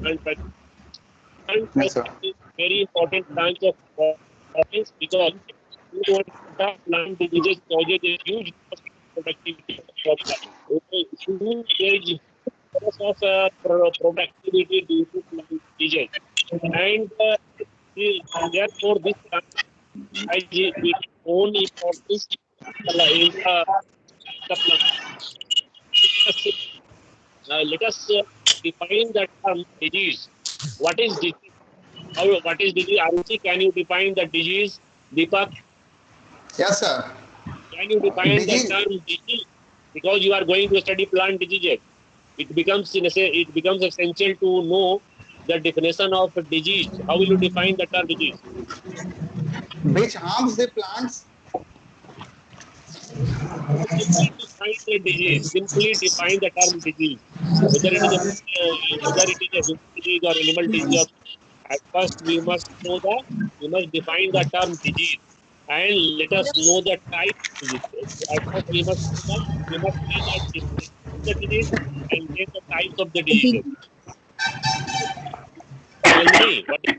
plant pathology Yes, sir. is very important branch of science because the plant diseases causes a huge loss in productivity of body life. Okay, huge loss of productivity due to plant diseases, and therefore this plant has its own importance in the plant. Let us define the term disease. What is disease? What is disease? Arushi, can you define the disease? Deepak, Yes, sir. can you define the Disease. term disease? Because you are going to study plant diseases, it becomes essential to know the definition of disease. How will you define the term disease? Which harms the plants. Simply define the disease. Simply define the term disease. Whether it is a human disease or animal disease. At first, we must define the term disease, and let us know the type of disease. At first, we must see the definition of the disease and then the types of the diseases. Tell me what is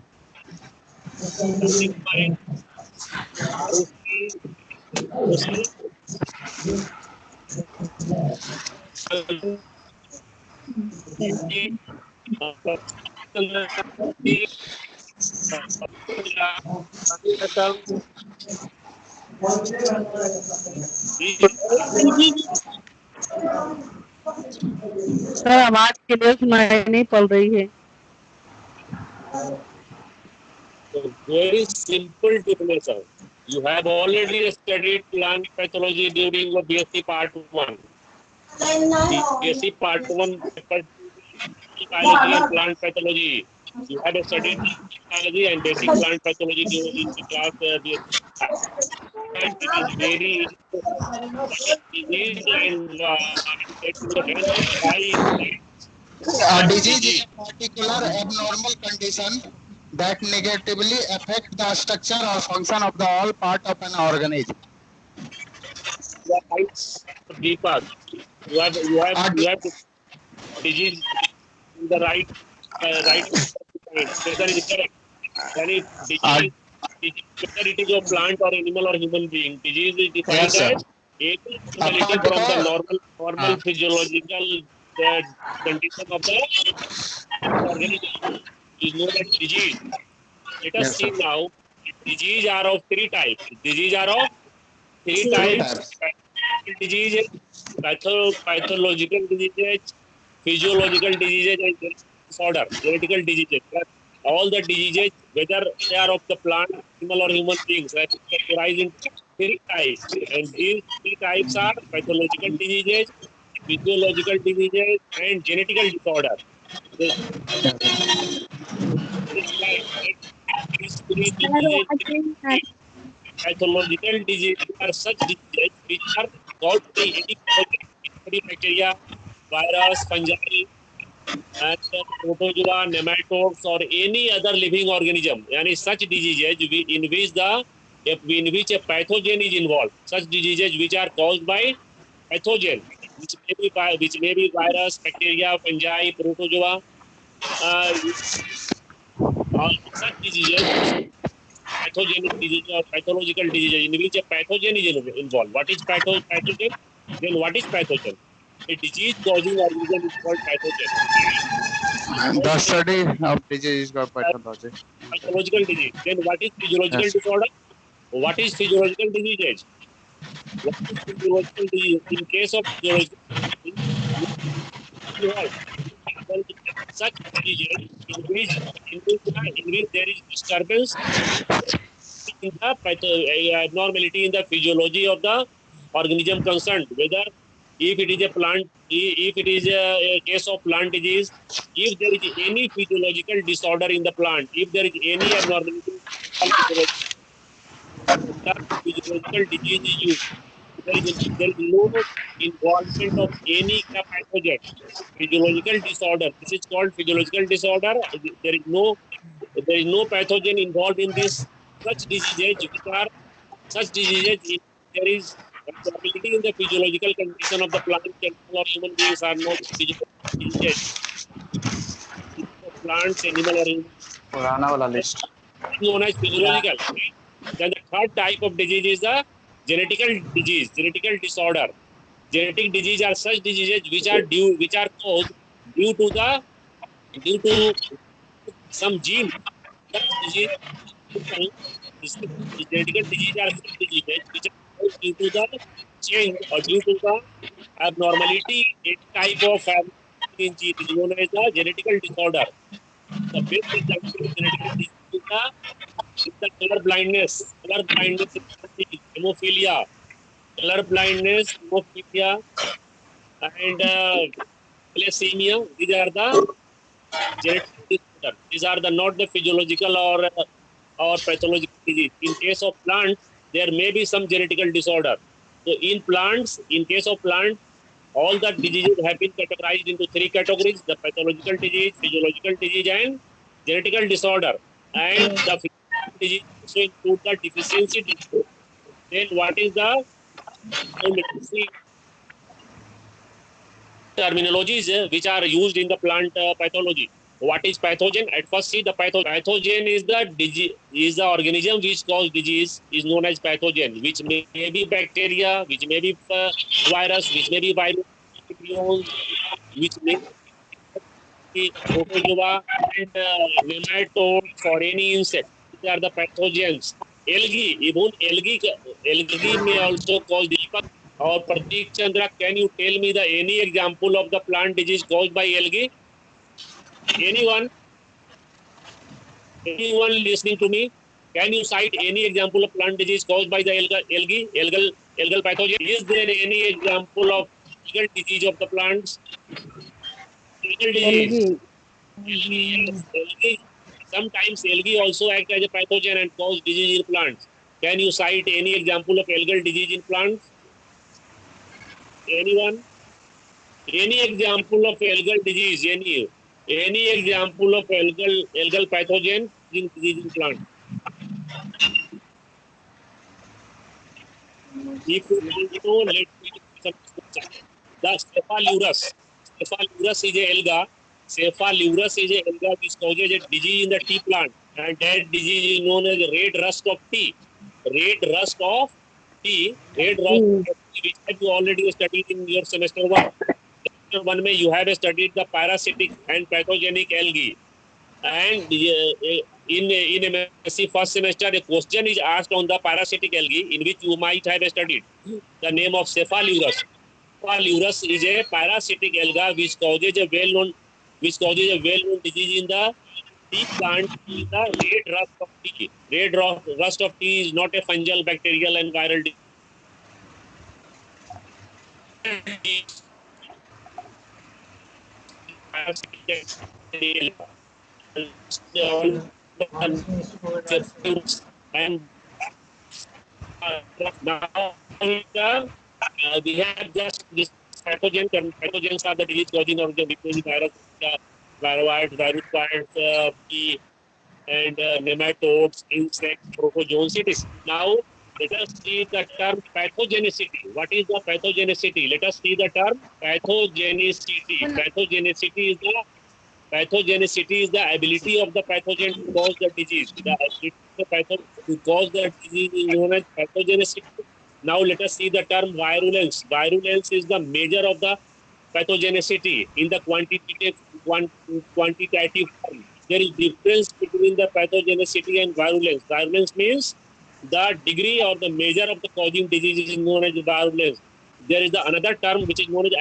starting point. Arushi, Arushi, sir आवाज clear सुनाई नहीं पड़ रही है। very simple definition. You have already studied plant pathology during the BSc Part 1. BSc Part 1 biology and plant pathology. You have studied biology and basic plant pathology during the class and it is very disease and it will help by Disease is disease. a particular abnormal condition that negatively affect the structure or function of the all part of an organism. The types of Deepak. Uh, You have disease in the right point. Whether it is correct. Then uh, whether it is a plant or animal or human being, disease is yes, defined sir. as any A abnormality from the particular. normal physiological uh, condition of the organism is known as disease. Let us Yes, sir. see now. Disease are of three types. Disease are of three Three types: types. diseases, pathological diseases, physiological diseases, and disorder, genetical diseases. All the diseases, whether they are of the plant, animal, or human beings, are categorized into three types. And these three types are pathological diseases, physiological diseases, and genetical disorder. The, these three diseases, pathological diseases are such diseases which are caused by any pathogen, bacteria, virus, fungi, and protozoa, nematodes, or any other living organism. Yani such diseases in which a pathogen is involved. Such diseases which are caused by pathogen, which may be virus, bacteria, fungi, protozoa. Uh, Such diseases, pathogenic disease or pathological disease in which a pathogen is involved. What is pathogen? Then what is pathogen? A disease causing organism is called pathogen. The study of disease is called Uh, pathology. Pathological disease. Then what is physiological Yes. disorder? What is physiological disease? What is physiological disease? In case of physiological disease, such disease in which there is disturbance in the abnormality in the physiology of the organism concerned. Whether if it is a plant, if it is a case of plant disease, if there is any physiological disorder in the plant, if there is any abnormality in the physiological disease is used. There is no involvement of any pathogen. Physiological disorder. This is called physiological disorder. There is no pathogen involved in this. Such diseases, which are such diseases, if there is abnormality in the physiological condition of the plant, animal, or human beings are not physiological diseases. plants, animal, or पुराना वाला list known as physiological. Then the third type of disease is the genetical disease, genetical disorder. Genetic disease are such diseases which are caused due to the due to some gene. Such disease, genetical disease are such diseases which are caused due to the change or due to the abnormality in type of abnormality in gene is known as the genetical disorder. The best example of genetical disease is the color blindness, hemophilia, color blindness, hemophilia, and thalassemia. These are the genetic disorders. These are the not the physiological or pathological disease. In case of plants, there may be some genetical disorder. So in plants, in case of plants, all the diseases have been categorized into three categories: the pathological disease, physiological disease, and genetical disorder. And the physiological disease also include the deficiency disorder. Then what is the now let us see terminologies which are used in the plant pathology. What is pathogen? At first, see the pathogen is the organism which cause disease is known as pathogen, which may be bacteria, which may be virus, which may be virus, which may be protozoa and nematodes or any insect. These are the pathogens. Algae may also cause Deepak or Pratik Chandra. Can you tell me the any example of the plant disease caused by algae? Anyone? Anyone listening to me? Can you cite any example of plant disease caused by the algal pathogen? Is there any example of algal disease of the plants? Algal disease. Algae Algae, yes. Algae. Sometimes algae also act as a pathogen and cause disease in plants. Can you cite any example of algal disease in plants? Anyone? Any example of algal disease? Any example of algal pathogen in disease in plants? If you don't know, let me give you some description. The Cephalourus. Cephalourus is a alga. Cephalourus is a alga which causes a disease in the tea plant, and that disease is known as red rust of tea. Red rust of tea. Red rust of tea, which have you already studied in your semester one. Semester one, mein you have studied the parasitic and pathogenic algae. And in MSc first semester, a question is asked on the parasitic algae, in which you might have studied the name of Cephalourus. Cephalourus is a parasitic alga which causes a well-known disease in the tea plant, is the red rust of tea. Rust of tea is not a fungal, bacterial, and viral disease. And now we have just this pathogen. Pathogens are the disease causing organism, because virus, viroids, and nematodes, insects, protozoans. It is now. Let us see the term pathogenicity. What is the pathogenicity? Let us see the term pathogenicity. Pathogenicity is the ability of the pathogen to cause the disease. The ability of the pathogen to cause the disease is known as pathogenicity. Now let us see the term virulence. Virulence is the measure of the pathogenicity in the quantitative form. There is difference between the pathogenicity and virulence. Virulence means the degree or the measure of the causing disease is known as virulence. There is another term which is known as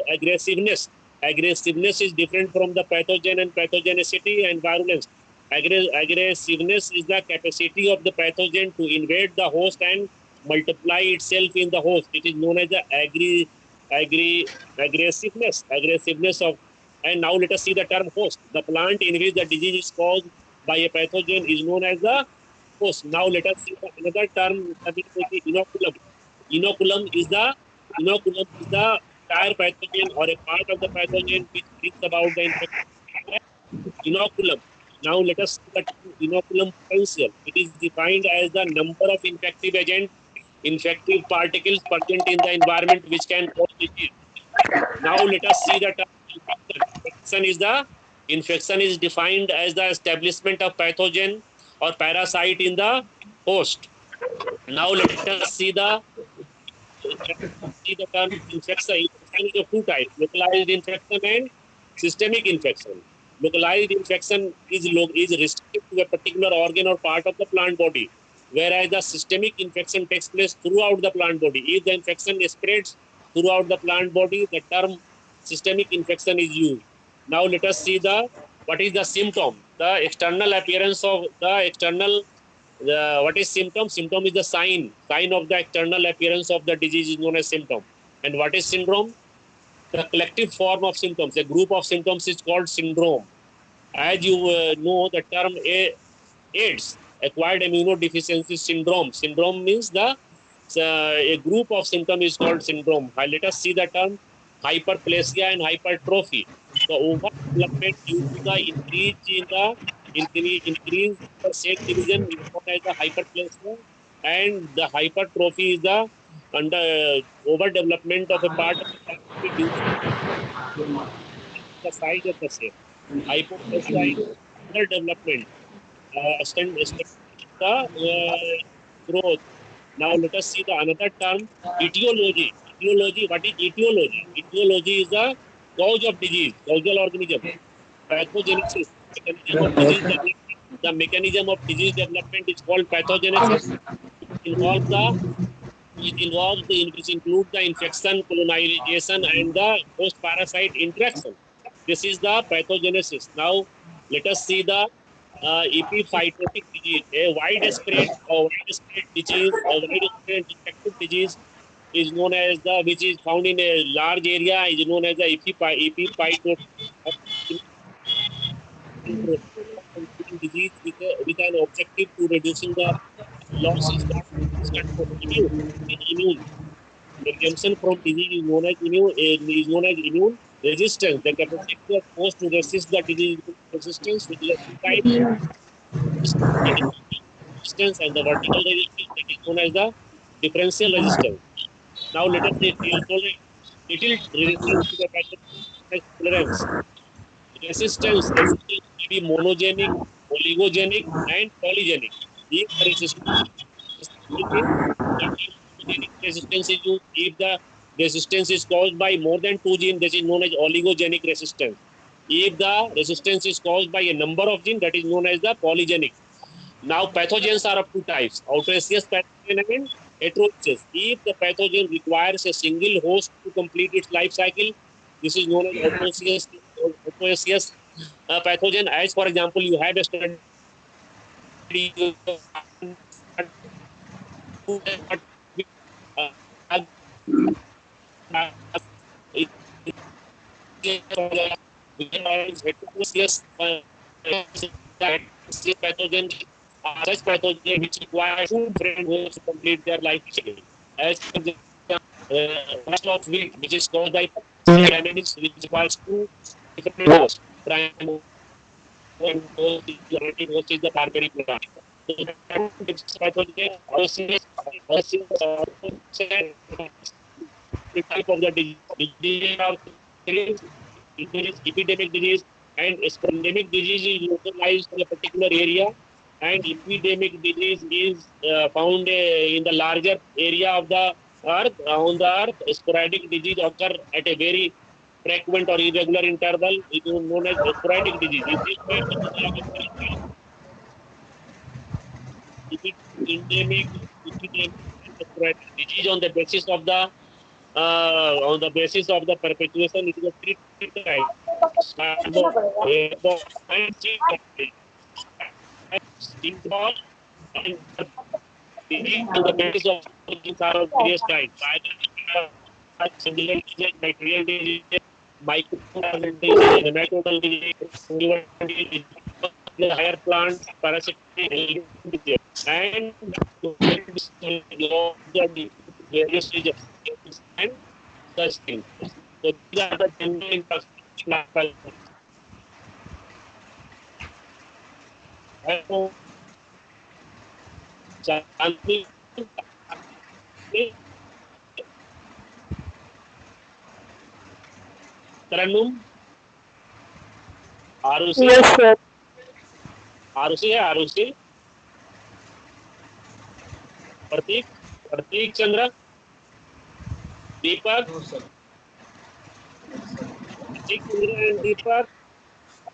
aggressiveness. Aggressiveness is different from the pathogen and pathogenicity and virulence. Aggressiveness is the capacity of the pathogen to invade the host and multiply itself in the host. It is known as the aggressiveness. Aggressiveness of. And now let us see the term host. The plant in which the disease is caused by a pathogen is known as the host. Now let us see another term, inoculum. Inoculum is the entire pathogen or a part of the pathogen which brings about the infection. Inoculum. Now let us see the inoculum potential. It is defined as the number of infective particles present in the environment which can cause disease. Now let us see the term infection. Infection is the Infection is defined as the establishment of pathogen or parasite in the host. Now let us see the term infection. Infection is of two types: localized infection and systemic infection. Localized infection is restricted to a particular organ or part of the plant body, whereas the systemic infection takes place throughout the plant body. If the infection spreads throughout the plant body, the term systemic infection is used. Now let us see the what is the symptom. The external appearance of the external what is symptom? Symptom is the sign of the external appearance of the disease is known as symptom. And what is syndrome? The collective form of symptoms. A group of symptoms is called syndrome. As you know, the term AIDS, acquired immunodeficiency syndrome. Syndrome means a group of symptoms is called syndrome. Let us see the term hyperplasia and hypertrophy. The overdevelopment due to the increase the cell division is known as the hyperplasia, and the hypertrophy is the under overdevelopment of a part of the body due to the size of the cell. Hypoplasia is underdevelopment, the growth. Now let us see the another term, etiology. Etiology. What is etiology? Etiology is the cause of disease, causal organism. Pathogenesis, mechanism of disease development. The mechanism of disease development is called pathogenesis. It involves the which include the infection, colonization, and the host parasite interaction. This is the pathogenesis. Now let us see the epiphytotic disease, a widespread disease, a widespread infective disease is known as the which is found in a large area is known as the epiphytotic disease with an objective to reducing the losses immune. The redemption from disease is known as immune resistance. The capacity of host to resist the disease resistance, which is a two type resistance and the vertical resistance that is known as the differential resistance. Now let us say little resistance to the pathogen tolerance. Resistance may be monogenic, oligogenic, and polygenic. If the resistance is used, if the resistance is caused by more than two genes, this is known as oligogenic resistance. If the resistance is caused by a number of genes, that is known as the polygenic. Now, pathogens are of two types: autoecious pathogen and heteroecious. If the pathogen requires a single host to complete its life cycle, this is known as autoecious pathogen. As for example, you have a study heteroecious pathogen such pathogen which require two different hosts to complete their life cycle. As for example, of wheat, which is caused by dynamics, which requires two different hosts. Primary host is the primary plant. So the pathogen the type of the disease are epidemic disease, and endemic disease is localized in a particular area, and epidemic disease is found in the larger area of the earth. On the earth, sporadic disease occur at a very frequent or irregular interval. It is known as sporadic disease. In this way, endemic, epidemic, and sporadic disease on the basis of the perpetuation, it is a three types. Ball and disease on the basis of things are of various kinds. Either similar disease, bacterial disease, microbial disease, nematodal disease, the higher plants, parasitic disease, and the various stages and such things. So these are the general infrastructure. Taranum, Arushi yes sir. Arushi है, आरुषि। प्रतीक, प्रतीक चंद्र, दीपक, प्रतीक चंद्र and दीपक,